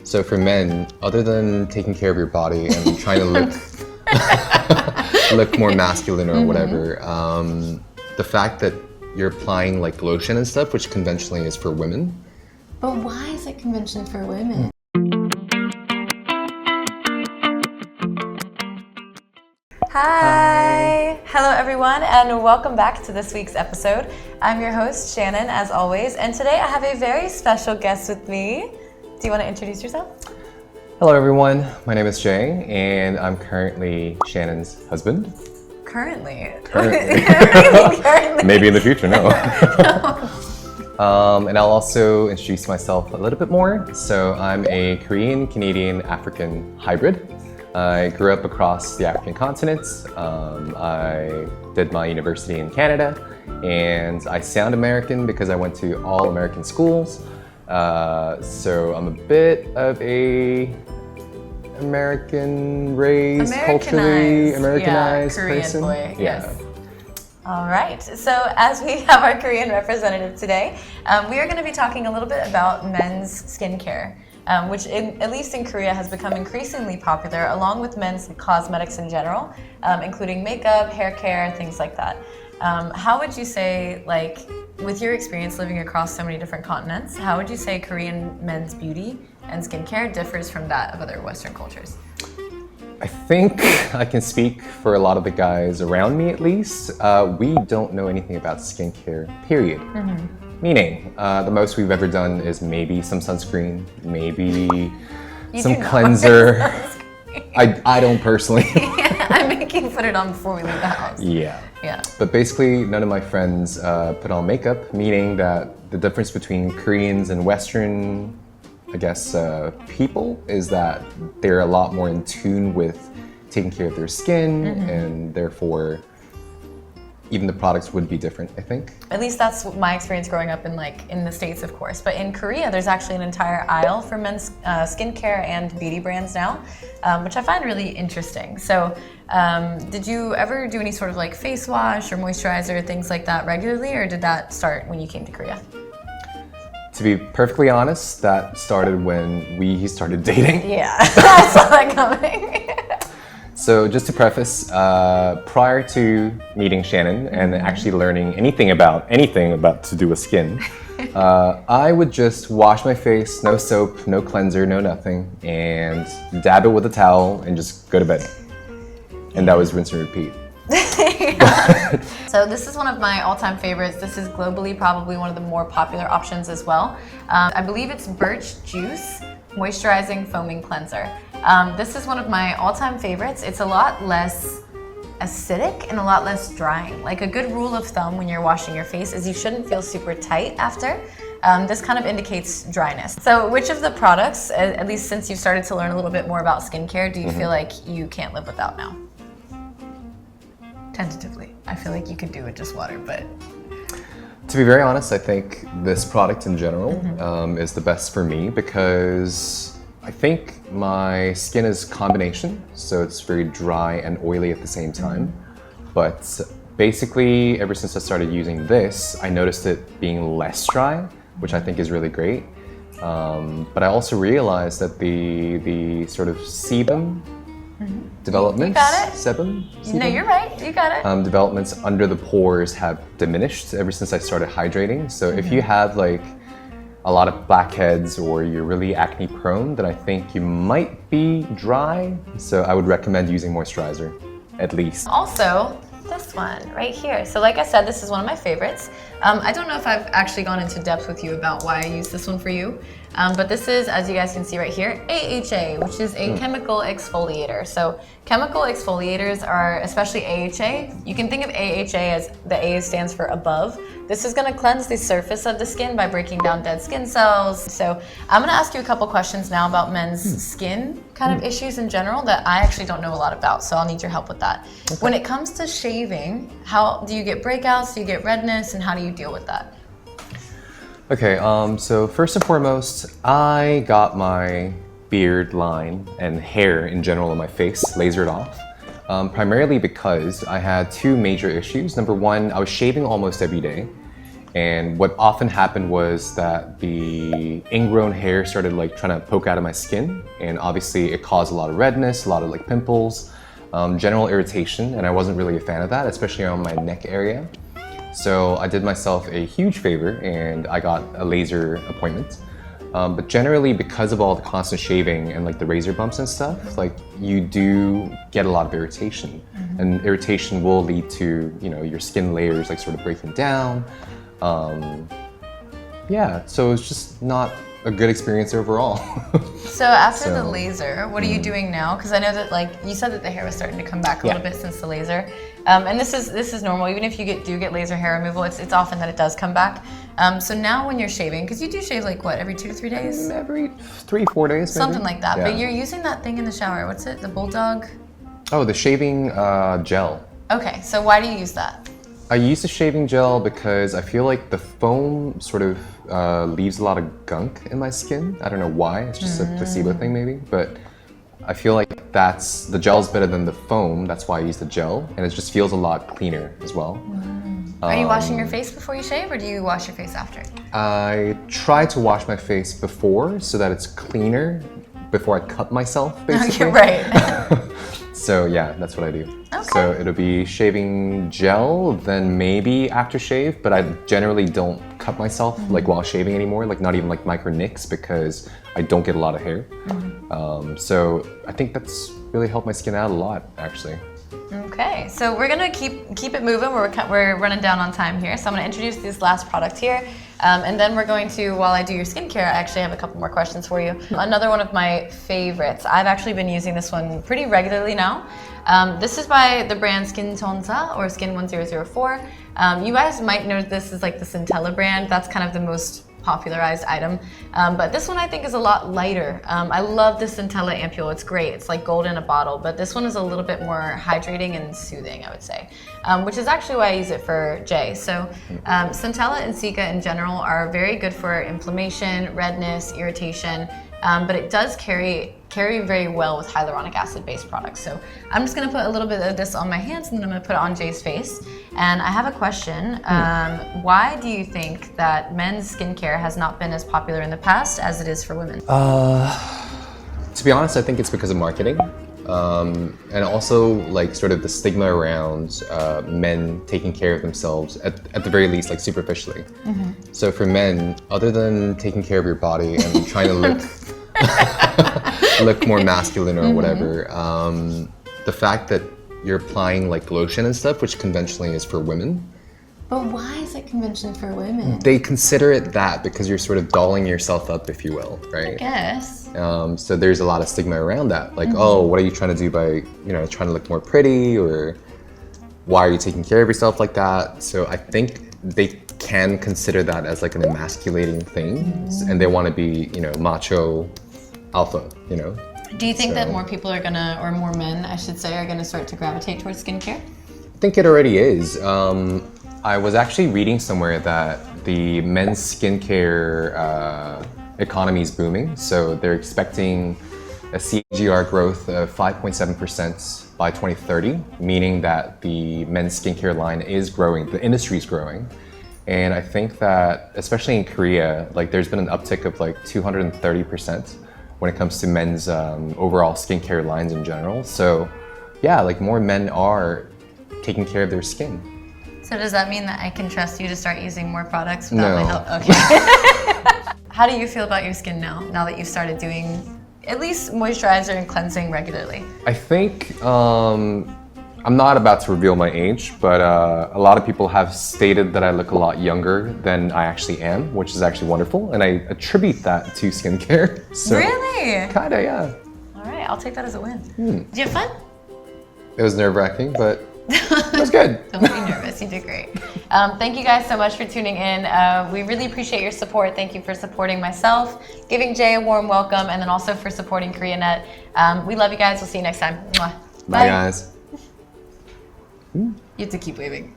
So for men, other than taking care of your body and trying to look more masculine or whatever, the fact that you're applying like lotion and stuff, which conventionally is for women. But why is it conventionally for women? Hi! Hello everyone and welcome back to this week's episode. I'm your host Shannon as always, and today I have a very special guest with me. Do you want to introduce yourself? Hello everyone, my name is Jay and I'm currently Shannon's husband. Currently? Maybe in the future, no. And I'll also introduce myself a little bit more. So I'm a Korean, Canadian, African hybrid. I grew up across the African continent. I did my university in Canada, and I sound American because I went to all American schools. So I'm a bit of a American raised, culturally Americanized Korean person. Boy, yes. All right, so as we have our Korean representative today, we are going to be talking a little bit about men's skincare. Which at least in Korea has become increasingly popular along with men's cosmetics in general, including makeup, hair care, things like that. How would you say, like, with your experience living across so many different continents, how would you say Korean men's beauty and skincare differs from that of other Western cultures? I think I can speak for a lot of the guys around me at least. We don't know anything about skincare, period. Meaning, the most we've ever done is maybe some sunscreen, maybe some cleanser. I don't personally. Yeah, I make you put it on before we leave the house. Yeah. Yeah. But basically, none of my friends put on makeup, meaning that the difference between Koreans and Western, I guess, people is that they're a lot more in tune with taking care of their skin, and therefore, even the products would be different, I think. At least that's my experience growing up in the States, of course. But in Korea, there's actually an entire aisle for men's skincare and beauty brands now, which I find really interesting. So did you ever do any sort of like face wash or moisturizer, things like that regularly, or did that start when you came to Korea? To be perfectly honest, that started when we started dating. Yeah, I saw that coming. So just to preface, prior to meeting Shannon and actually learning anything about to do with skin, I would just wash my face, no soap, no cleanser, no nothing, and dab it with a towel and just go to bed. And that was rinse and repeat. So this is one of my all-time favorites. This is globally probably one of the more popular options as well. I believe it's Birch Juice Moisturizing Foaming Cleanser. This is one of my all-time favorites. It's a lot less acidic and a lot less drying. Like a good rule of thumb when you're washing your face is you shouldn't feel super tight after. This kind of indicates dryness. So which of the products, at least since you've started to learn a little bit more about skincare, do you feel like you can't live without now? Tentatively. I feel like you could do with just water, but... To be very honest, I think this product in general is the best for me because I think my skin is combination, so it's very dry and oily at the same time. But basically, ever since I started using this, I noticed it being less dry, which I think is really great. But I also realized that the sort of sebum developments, You got it. sebum? No, you're right. You got it. Developments under the pores have diminished ever since I started hydrating. So if you have like a lot of blackheads or you're really acne prone, then I think you might be dry. So I would recommend using moisturizer, at least. Also, this one right here. So like I said, this is one of my favorites. I don't know if I've actually gone into depth with you about why I use this one for you. But this is, as you guys can see right here, AHA, which is a chemical exfoliator. So chemical exfoliators are, especially AHA, you can think of AHA as the A stands for above. This is gonna cleanse the surface of the skin by breaking down dead skin cells. So I'm gonna ask you a couple questions now about men's skin kind of issues in general that I actually don't know a lot about, so I'll need your help with that. Okay. When it comes to shaving, how do you get breakouts, do you get redness, and how do you deal with that? Okay, so first and foremost, I got my beard line and hair in general on my face lasered off, primarily because I had two major issues. Number one, I was shaving almost every day, And what often happened was that the ingrown hair started like trying to poke out of my skin, and obviously it caused a lot of redness, a lot of like pimples, general irritation, and I wasn't really a fan of that, especially on my neck area. So I did myself a huge favor and I got a laser appointment. But generally, because of all the constant shaving and like the razor bumps and stuff, like you do get a lot of irritation, and irritation will lead to, you know, your skin layers like sort of breaking down. Yeah, so it's just not a good experience overall. So after the So, laser, what are you doing now? Because I know that, like you said, that the hair was starting to come back a little bit since the laser, and this is normal. Even if you do get laser hair removal, it's often that it does come back. So now when you're shaving, because you do shave like what, every 2 to 3 days, Every 3-4 days, maybe? something like that. Yeah. But you're using that thing in the shower. What's it? The Bulldog. Oh, the shaving gel. Okay, so why do you use that? I use the shaving gel because I feel like the foam sort of leaves a lot of gunk in my skin. I don't know why. It's just a placebo thing maybe, but I feel like the gel's better than the foam. That's why I use the gel, and it just feels a lot cleaner as well. Are you washing your face before you shave, or do you wash your face after? I try to wash my face before so that it's cleaner before I cut myself, basically. Okay, right. So yeah, that's what I do. Okay. So it'll be shaving gel, then maybe aftershave, but I generally don't cut myself like while shaving anymore, like not even like micro nicks, because I don't get a lot of hair. So I think that's really helped my skin out a lot, actually. Okay, so we're gonna keep it moving. We're running down on time here, so I'm gonna introduce this last product here, and then we're going to, while I do your skincare, I actually have a couple more questions for you. Another one of my favorites. I've actually been using this one pretty regularly now. This is by the brand Skin Tonsa or Skin 1004. You guys might know this is like the Centella brand. That's kind of the most popularized item, but this one I think is a lot lighter. I love the Centella ampule. It's great. It's like gold in a bottle, but this one is a little bit more hydrating and soothing, I would say, which is actually why I use it for Jay. So Centella and Cica in general are very good for inflammation, redness, irritation, but it does carry very well with hyaluronic acid based products. So I'm just gonna put a little bit of this on my hands, and then I'm gonna put it on Jay's face. And I have a question. Why do you think that men's skincare has not been as popular in the past as it is for women? To be honest, I think it's because of marketing. And also like sort of the stigma around men taking care of themselves at the very least, like superficially. So for men, other than taking care of your body and trying to look more masculine or whatever, the fact that you're applying like lotion and stuff, which conventionally is for women, But why is it convention for women? they consider it that because you're sort of dolling yourself up, if you will, right? Yes. So there's a lot of stigma around that, like, oh, what are you trying to do by, you know, trying to look more pretty, or why are you taking care of yourself like that? So I think they can consider that as like an emasculating thing, and they want to be, you know, macho alpha, you know? Do you think that So- more people are gonna, or more men, I should say, are gonna start to gravitate towards skincare? I think it already is. I was actually reading somewhere that the men's skincare economy is booming. So they're expecting a CAGR growth of 5.7% by 2030, meaning that the men's skincare line is growing, the industry is growing. And I think that, especially in Korea, like there's been an uptick of like 230% when it comes to men's overall skincare lines in general. So yeah, like more men are taking care of their skin. So does that mean that I can trust you to start using more products without No. my help? Okay. How do you feel about your skin now that you've started doing at least moisturizer and cleansing regularly? I think I'm not about to reveal my age, but a lot of people have stated that I look a lot younger than I actually am, which is actually wonderful, and I attribute that to skincare. So, Really? Kinda, yeah. All right, I'll take that as a win. Did you have fun? It was nerve-wracking, but it was good. Don't be nervous. You did great. Thank you guys so much for tuning in. We really appreciate your support. Thank you for supporting myself, giving Jay a warm welcome, and then also for supporting KoreaNet. We love you guys. We'll see you next time. Mwah. Bye, guys. You have to keep waving.